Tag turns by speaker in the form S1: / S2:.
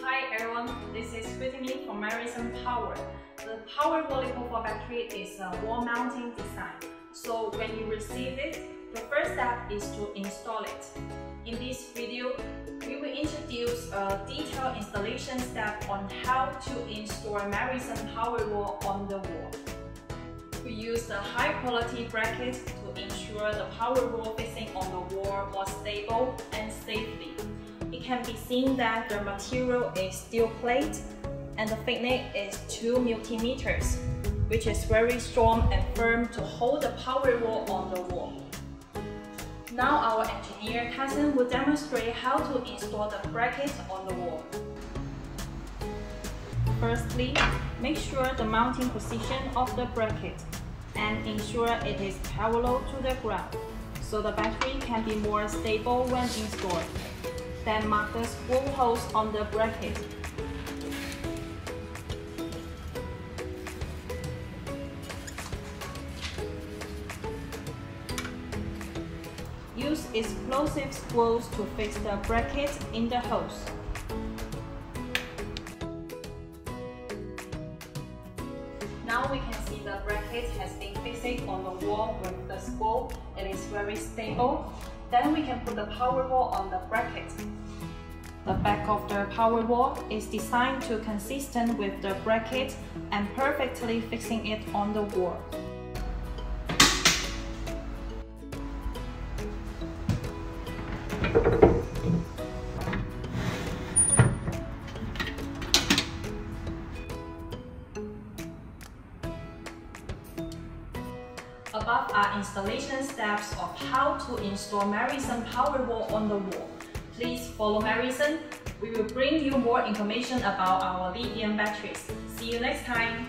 S1: Hi everyone, this is Brittany from MeritSun Power. The Powerwall LifePO4 battery is a wall mounting design. So when you receive it, the first step is to install it. In this video, we will introduce a detailed installation step on how to install MeritSun Powerwall on the wall. We use the high quality bracket to ensure the Powerwall fixing on the wall was stable and safely. It can be seen that the material is steel plate and the thickness is 2 millimeters, which is very strong and firm to hold the Powerwall on the wall. Now our engineer Cousin will demonstrate how to install the bracket on the wall. Firstly, make sure the mounting position of the bracket and ensure it is parallel to the ground, so the battery can be more stable when installed. Then mark the screw holes on the bracket. Use explosive screws to fix the bracket in the holes. Now we can see the bracket has been fixed on the wall with the screw. It is very stable. Then we can put the Powerwall on the bracket. The back of the Powerwall is designed to consistent with the bracket and perfectly fixing it on the wall. Above are installation steps of how to install MeritSun Powerwall on the wall. Please follow MeritSun. We will bring you more information about our lithium batteries. See you next time!